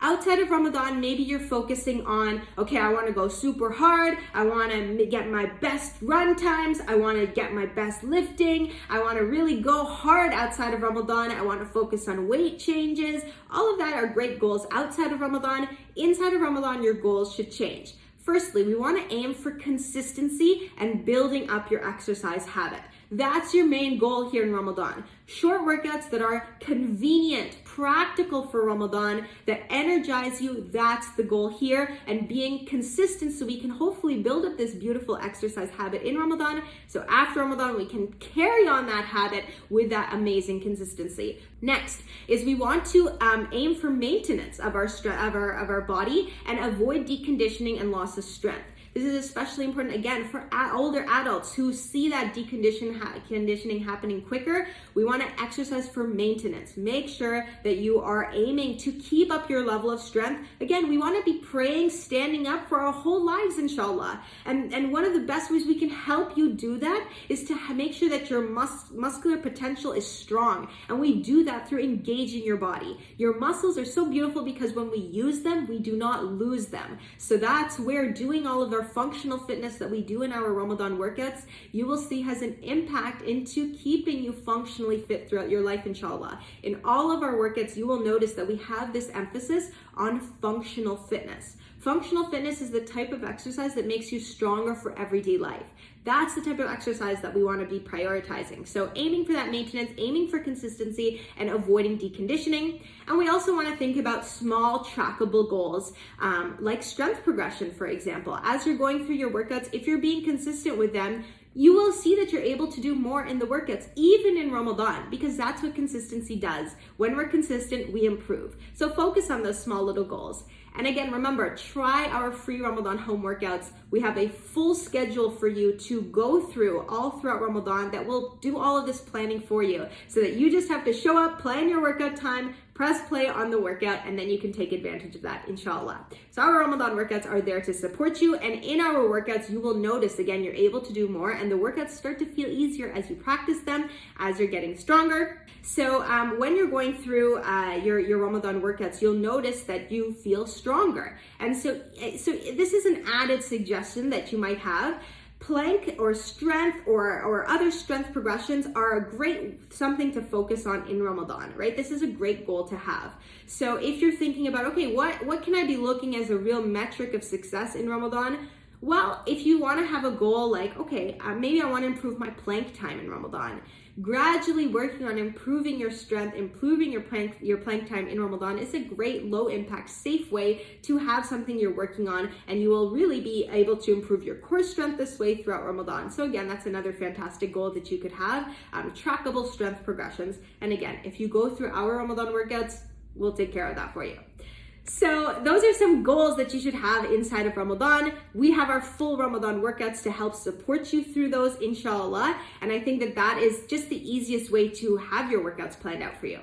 Outside of Ramadan, maybe you're focusing on, okay, I want to go super hard. I want to get my best run times. I want to get my best lifting. I want to really go hard outside of Ramadan. I want to focus on weight changes. All of that are great goals outside of Ramadan. Inside of Ramadan, your goals should change. Firstly, we want to aim for consistency and building up your exercise habit. That's your main goal here in Ramadan. Short workouts that are convenient, practical for Ramadan, that energize you, that's the goal here. And being consistent so we can hopefully build up this beautiful exercise habit in Ramadan. So after Ramadan, we can carry on that habit with that amazing consistency. Next is we want to aim for maintenance of our body and avoid deconditioning and loss of strength. This is especially important, again, for older adults who see that conditioning happening quicker. We want to exercise for maintenance. Make sure that you are aiming to keep up your level of strength. Again, we want to be praying, standing up for our whole lives, inshallah. And one of the best ways we can help you do that is to make sure that your muscular potential is strong. And we do that through engaging your body. Your muscles are so beautiful because when we use them, we do not lose them. So that's where doing all of our functional fitness that we do in our Ramadan workouts, you will see has an impact into keeping you functionally fit throughout your life, inshallah. In all of our workouts, you will notice that we have this emphasis on functional fitness. Functional fitness is the type of exercise that makes you stronger for everyday life. That's the type of exercise that we want to be prioritizing. So aiming for that maintenance, aiming for consistency, and avoiding deconditioning. And we also want to think about small trackable goals, like strength progression, for example. As you're going through your workouts, if you're being consistent with them, you will see that you're able to do more in the workouts, even in Ramadan, because that's what consistency does. When we're consistent, we improve. So focus on those small little goals. And again, remember, try our free Ramadan home workouts. We have a full schedule for you to go through all throughout Ramadan that will do all of this planning for you so that you just have to show up, plan your workout time, press play on the workout, and then you can take advantage of that, inshallah. So our Ramadan workouts are there to support you, and in our workouts, you will notice, again, you're able to do more, and the workouts start to feel easier as you practice them, as you're getting stronger. So when you're going through your Ramadan workouts, you'll notice that you feel stronger. And so this is an added suggestion that you might have. Plank or strength or other strength progressions are a great something to focus on in Ramadan, right? This is a great goal to have. So if you're thinking about, okay, what can I be looking as a real metric of success in Ramadan? Well, if you want to have a goal like, okay, maybe I want to improve my plank time in Ramadan. Gradually working on improving your strength, improving your plank time in Ramadan is a great low impact, safe way to have something you're working on, and you will really be able to improve your core strength this way throughout Ramadan. So again, that's another fantastic goal that you could have, trackable strength progressions. And again, if you go through our Ramadan workouts, we'll take care of that for you. So those are some goals that you should have inside of Ramadan. We have our full Ramadan workouts to help support you through those, inshallah. And I think that is just the easiest way to have your workouts planned out for you.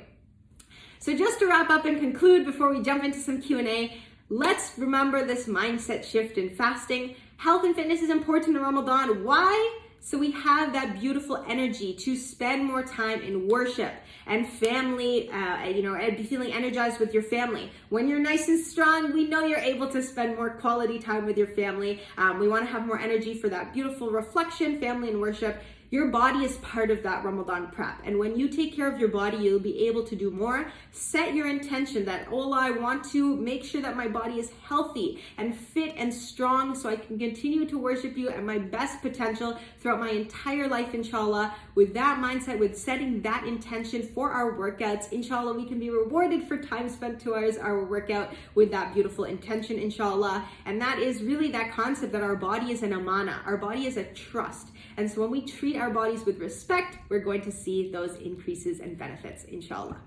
So just to wrap up and conclude before we jump into some Q&A, let's remember this mindset shift in fasting. Health and fitness is important in Ramadan. Why? So we have that beautiful energy to spend more time in worship and family, and be feeling energized with your family. When you're nice and strong, we know you're able to spend more quality time with your family. We want to have more energy for that beautiful reflection, family, and worship. Your body is part of that Ramadan prep. And when you take care of your body, you'll be able to do more. Set your intention that, oh, I want to make sure that my body is healthy and fit and strong so I can continue to worship you at my best potential throughout my entire life, inshallah. With that mindset, with setting that intention for our workouts, inshallah, we can be rewarded for time spent towards our workout with that beautiful intention, inshallah. And that is really that concept that our body is an Amanah. Our body is a trust. And so when we treat our bodies with respect, we're going to see those increases and benefits, inshallah.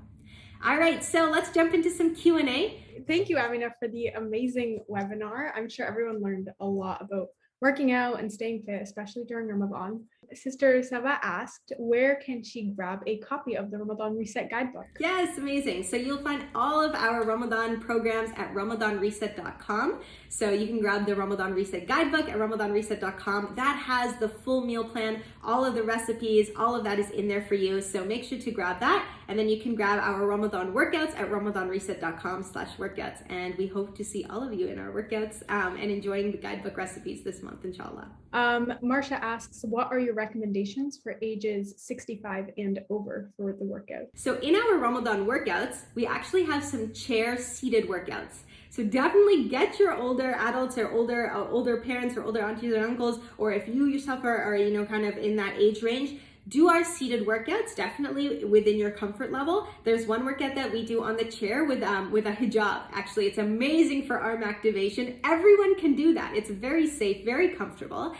All right, so let's jump into some Q&A. Thank you, Amina, for the amazing webinar. I'm sure everyone learned a lot about working out and staying fit, especially during Ramadan. Sister Sava asked, where can she grab a copy of the Ramadan Reset Guidebook? Yes, amazing. So you'll find all of our Ramadan programs at ramadanreset.com. So you can grab the Ramadan Reset Guidebook at ramadanreset.com. That has the full meal plan, all of the recipes, all of that is in there for you. So make sure to grab that. And then you can grab our Ramadan workouts at ramadanreset.com/workouts. And we hope to see all of you in our workouts and enjoying the guidebook recipes this month, inshallah. Marsha asks, what are your recommendations for ages 65 and over for the workout? So in our Ramadan workouts, we actually have some chair seated workouts. So definitely get your older adults or older parents or older aunties or uncles, or if you yourself are kind of in that age range, do our seated workouts, definitely within your comfort level. There's one workout that we do on the chair with a hijab. Actually, it's amazing for arm activation. Everyone can do that. It's very safe, very comfortable.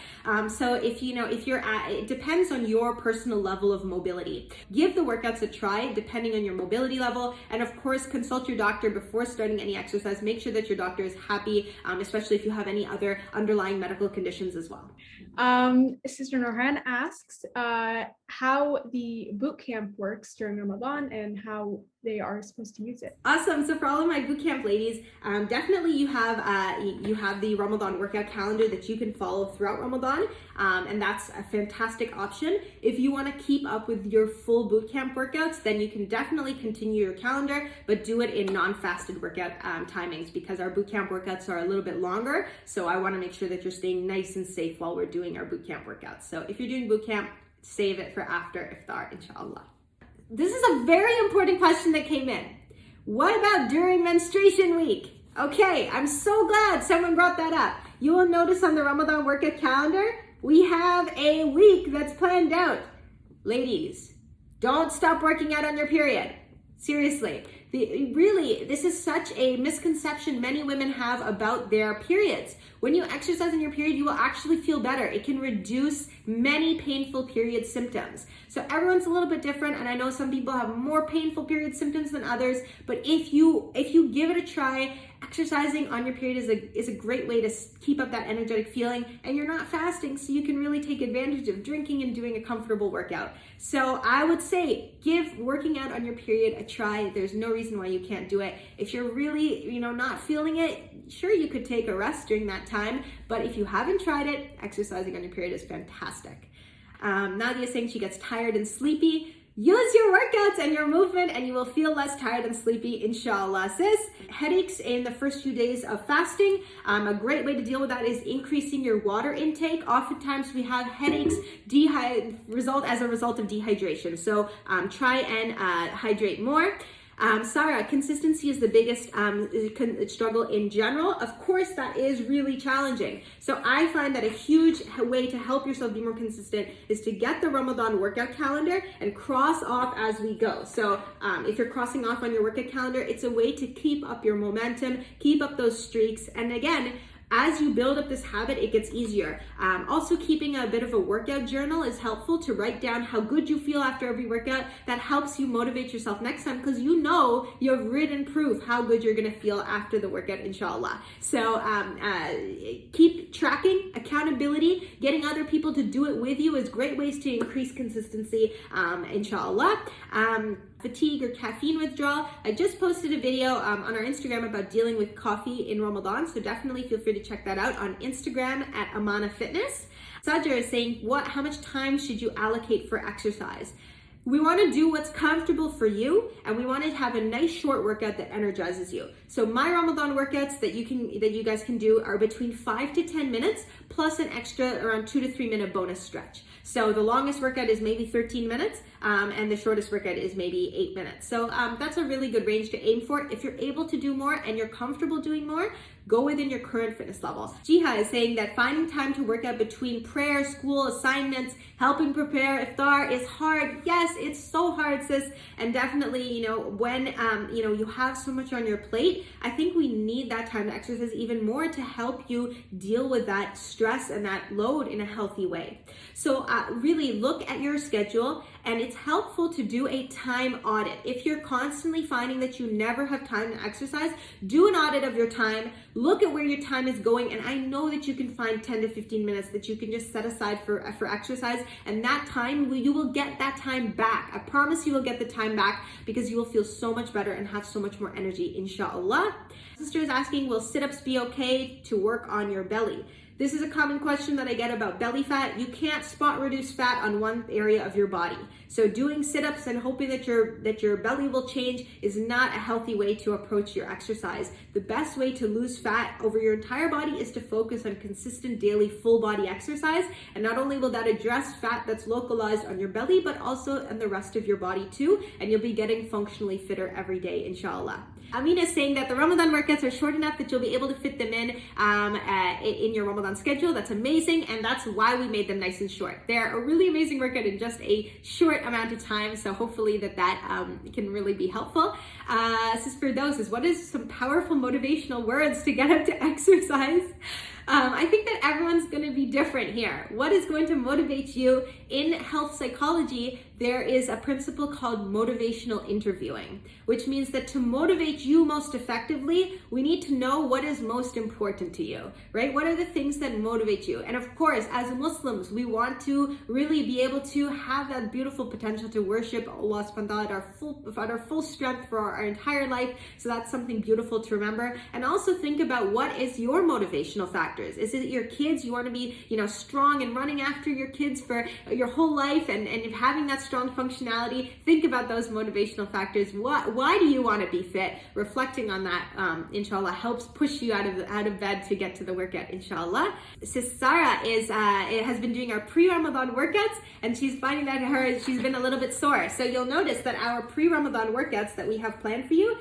So if it depends on your personal level of mobility. Give the workouts a try depending on your mobility level. And of course, consult your doctor before starting any exercise. Make sure that your doctor is happy, especially if you have any other underlying medical conditions as well. Sister Norhan asks, how the boot camp works during Ramadan and how they are supposed to use it. Awesome. So for all of my boot camp ladies, definitely you have the Ramadan workout calendar that you can follow throughout Ramadan, and that's a fantastic option. If you want to keep up with your full boot camp workouts, then you can definitely continue your calendar, but do it in non-fasted workout timings, because our boot camp workouts are a little bit longer. So I want to make sure that you're staying nice and safe while we're doing our boot camp workouts. So if you're doing boot camp, save it for after Iftar, inshallah. This is a very important question that came in. What about during menstruation week? Okay, I'm so glad someone brought that up. You will notice on the Ramadan workout calendar, we have a week that's planned out. Ladies, don't stop working out on your period. Seriously. This is such a misconception many women have about their periods. When you exercise in your period, you will actually feel better. It can reduce many painful period symptoms. So everyone's a little bit different, and I know some people have more painful period symptoms than others, but if you give it a try, exercising on your period is a great way to keep up that energetic feeling, and you're not fasting, so you can really take advantage of drinking and doing a comfortable workout. So I would say give working out on your period a try. There's no reason reason why you can't do it. If you're really, not feeling it, sure, you could take a rest during that time, but if you haven't tried it, exercising on your period is fantastic. Nadia is saying she gets tired and sleepy. Use your workouts and your movement and you will feel less tired and sleepy, inshallah, sis. Headaches in the first few days of fasting. A great way to deal with that is increasing your water intake. Oftentimes we have headaches as a result of dehydration. So try and hydrate more. Sarah, consistency is the biggest struggle in general. Of course, that is really challenging. So I find that a huge way to help yourself be more consistent is to get the Ramadan workout calendar and cross off as we go. So if you're crossing off on your workout calendar, it's a way to keep up your momentum, keep up those streaks. And again, as you build up this habit, it gets easier. Also, keeping a bit of a workout journal is helpful to write down how good you feel after every workout. That helps you motivate yourself next time because you have written proof how good you're gonna feel after the workout, inshallah. So keep tracking, accountability, getting other people to do it with you is great ways to increase consistency, inshallah. Fatigue or caffeine withdrawal. I just posted a video on our Instagram about dealing with coffee in Ramadan, so definitely feel free to check that out on Instagram at Amanah Fitness. Sajra is saying, how much time should you allocate for exercise? We want to do what's comfortable for you, and we want to have a nice short workout that energizes you. So my Ramadan workouts that you guys can do are between 5 to 10 minutes, plus an extra around 2 to 3 minute bonus stretch. So the longest workout is maybe 13 minutes, and the shortest workout is maybe 8 minutes. So that's a really good range to aim for. If you're able to do more and you're comfortable doing more, go within your current fitness level. Jiha is saying that finding time to work out between prayer, school, assignments, helping prepare Iftar is hard. Yes, it's so hard, sis. And definitely, when, you have so much on your plate, I think we need that time to exercise even more to help you deal with that stress and that load in a healthy way. So really look at your schedule, and it's helpful to do a time audit. If you're constantly finding that you never have time to exercise, do an audit of your time. Look at where your time is going, and I know that you can find 10 to 15 minutes that you can just set aside for exercise, and that time, you will get that time back. I promise you will get the time back because you will feel so much better and have so much more energy, inshallah. Sister is asking, will sit-ups be okay to work on your belly? This is a common question that I get about belly fat. You can't spot reduce fat on one area of your body. So doing sit-ups and hoping that your belly will change is not a healthy way to approach your exercise. The best way to lose fat over your entire body is to focus on consistent daily full body exercise. And not only will that address fat that's localized on your belly, but also on the rest of your body too. And you'll be getting functionally fitter every day, inshallah. Amina is saying that the Ramadan workouts are short enough that you'll be able to fit them in your Ramadan schedule. That's amazing, and that's why we made them nice and short. They're a really amazing workout in just a short amount of time, so hopefully that can really be helpful. Sister Firdaus says, what is some powerful motivational words to get up to exercise? I think that everyone's going to be different here. What is going to motivate you? In health psychology, there is a principle called motivational interviewing, which means that to motivate you most effectively, we need to know what is most important to you, right? What are the things that motivate you? And of course, as Muslims, we want to really be able to have that beautiful potential to worship Allah subhanahu wa ta'ala at our full strength for our entire life. So that's something beautiful to remember. And also think about what is your motivational factors. Is it your kids? You want to be, strong and running after your kids for your whole life and having that strong functionality. Think about those motivational factors. Why do you want to be fit? Reflecting on that, inshallah, helps push you out of bed to get to the workout, inshallah. Sis Sarah has been doing our pre-Ramadan workouts, and she's finding that she's been a little bit sore. So you'll notice that our pre-Ramadan workouts that we have planned for you,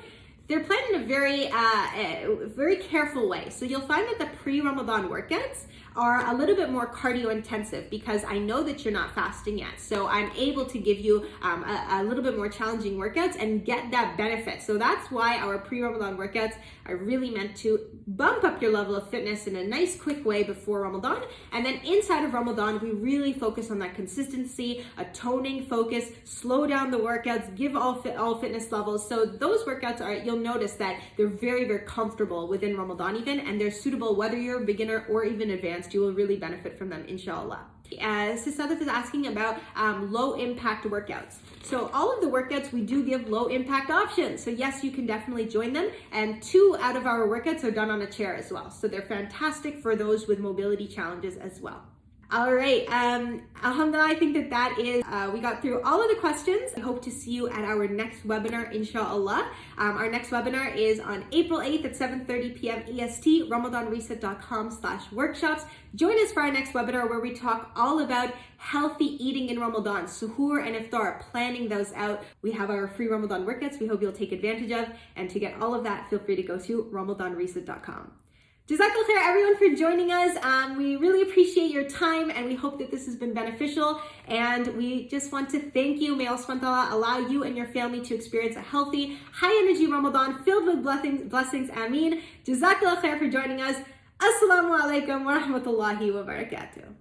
they're planned in a very careful way. So you'll find that the pre-Ramadan workouts are a little bit more cardio intensive because I know that you're not fasting yet. So I'm able to give you a little bit more challenging workouts and get that benefit. So that's why our pre-Ramadan workouts are really meant to bump up your level of fitness in a nice quick way before Ramadan. And then inside of Ramadan, we really focus on that consistency, a toning focus, slow down the workouts, give all fitness levels. So those workouts you'll notice that they're very, very comfortable within Ramadan even, and they're suitable whether you're a beginner or even advanced. You will really benefit from them, inshallah. Sadaf is asking about low impact workouts. So all of the workouts, we do give low impact options. So yes, you can definitely join them. And 2 out of our workouts are done on a chair as well. So they're fantastic for those with mobility challenges as well. All right, alhamdulillah, I think that is, we got through all of the questions. I hope to see you at our next webinar, inshallah. Our next webinar is on April 8th at 7:30 p.m. EST, ramadanreset.com/workshops. Join us for our next webinar where we talk all about healthy eating in Ramadan, Suhoor and Iftar, planning those out. We have our free Ramadan workouts we hope you'll take advantage of. And to get all of that, feel free to go to ramadanreset.com. Jazakallah khair everyone for joining us. We really appreciate your time and we hope that this has been beneficial. And we just want to thank you. May Allah subhanahu wa ta'ala allow you and your family to experience a healthy, high energy Ramadan filled with blessings. Ameen. Jazakallah khair for joining us. Assalamu alaikum wa rahmatullahi wa barakatuh.